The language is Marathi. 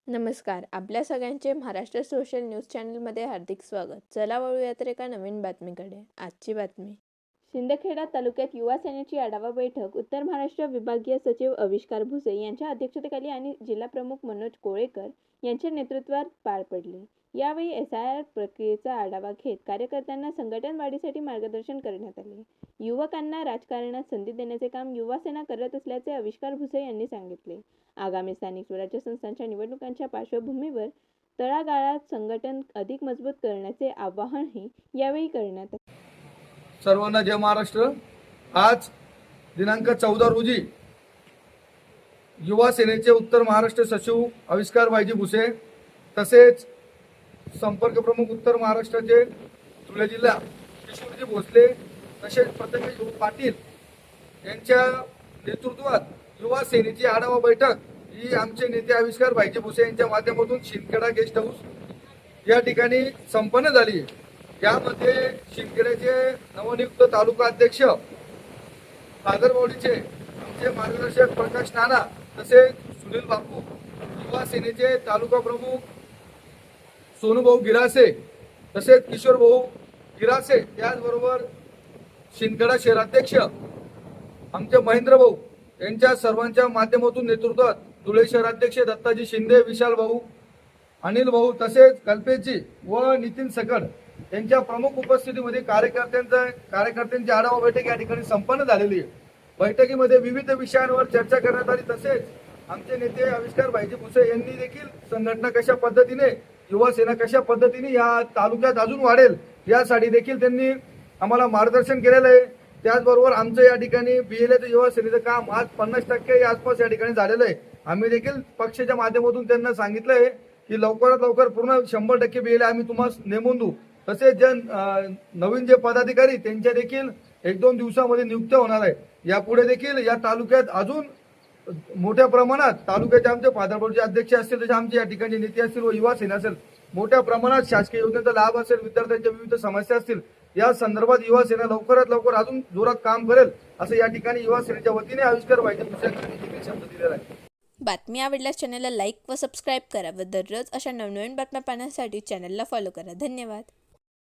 नमस्कार. आपल्या सगळ्यांचे महाराष्ट्र सोशल न्यूज चॅनलमध्ये हार्दिक स्वागत. चला वळूया तर एका नवीन बातमीकडे. आजची बातमी. शिंदखेडा तालुक्यात युवा सेनेची आढावा बैठक उत्तर महाराष्ट्र विभागीय सचिव आविष्कार भुसे यांच्या अध्यक्षतेखाली आणि जिल्हाप्रमुख मनोज कोळेकर यांच्या नेतृत्वात पार पडली. यावेळी SIR प्रक्रियेचा आढावा घेत कार्यकर्त्यांना संघटन वाढीसाठी मार्गदर्शन करण्यात आले. युवकांना राजकारणात संधी देण्याचे काम युवा सेना करत असल्याचे आविष्कार भुसे यांनी सांगितले. आगामी स्थानिक स्वराज्य संस्थांच्या निवडणुकांच्या पार्श्वभूमीवर तळागाळात संघटन अधिक मजबूत करण्याचे आवाहनही यावेळी करण्यात आले. सर्वांना जय महाराष्ट्र. आज दिनांक 14 रोजी युवा सेनेचे उत्तर महाराष्ट्र सचिव आविष्कार भाईजी भुसे तसेच संपर्क प्रमुख उत्तर महाराष्ट्राचे धुळे जिल्हा किशोरजी भोसले तसेच प्रथमेश पाटील यांच्या नेतृत्वात युवा सेनेची आढावा बैठक ही आमचे नेते आविष्कार भाईजी भुसे यांच्या माध्यमातून शिंदखेडा गेस्ट हाऊस या ठिकाणी संपन्न झाली. यामध्ये शिंदखेड्याचे नवनियुक्त तालुका अध्यक्ष सागरवाडीचे आमचे मार्गदर्शक प्रकाश नाना तसेच सुनील बापू, युवा सेनेचे तालुका प्रमुख सोनूभाऊ गिरासे तसेच किशोर भाऊ गिरासे, त्याचबरोबर शिंदखेडा शहराध्यक्ष आमचे महेंद्र भाऊ यांच्या सर्वांच्या माध्यमातून नेतृत्वात धुळे शहराध्यक्ष दत्ताजी शिंदे, विशाल भाऊ, अनिल भाऊ तसेच कल्पेशजी व नितीन सकड यांच्या प्रमुख उपस्थितीमध्ये कार्यकर्त्यांची आढावा बैठक या ठिकाणी संपन्न झालेली आहे. बैठकीमध्ये विविध विषयांवर चर्चा करण्यात आली. तसेच आमचे नेते आविष्कार भाईजी भुसे यांनी देखील संघटना कशा पद्धतीने, युवा सेना कशा पद्धतीने या तालुक्यात अजून वाढेल यासाठी देखील त्यांनी आम्हाला मार्गदर्शन केलेलं आहे. त्याचबरोबर आमचं या ठिकाणी BLA युवा सेनेचं काम आज 50% या आसपास या ठिकाणी झालेलं आहे. आम्ही देखील पक्षाच्या माध्यमातून त्यांना सांगितलंय की लवकरात लवकर पूर्ण 100% BLA आम्ही तुम्हाला नेमून देऊ. तसेच जे नवीन जे पदाधिकारी त्यांच्या देखील 1-2 दिवसामध्ये नियुक्त होणार आहे. यापुढे देखील या तालुक्यात अजून मोठ्या प्रमाणात तालुक्याचे आमचे पादापूरचे अध्यक्ष असतील, तसे आमचे या ठिकाणी नेते असतील व युवा सेना असेल, मोठ्या प्रमाणात शासकीय योजनेचा लाभ असेल, विद्यार्थ्यांच्या विविध समस्या असतील, या संदर्भात युवा सेना लवकरात लवकर अजून जोरात काम करेल असं या ठिकाणी युवा सेनेच्या वतीने आविष्कार भाईजी भुसे यांनी शब्द दिलेला आहे. बातमी आवडल्यास चॅनलला लाईक व सबस्क्राईब करा व दररोज अशा नवनवीन बातम्या पाहण्यासाठी चॅनलला फॉलो करा. धन्यवाद.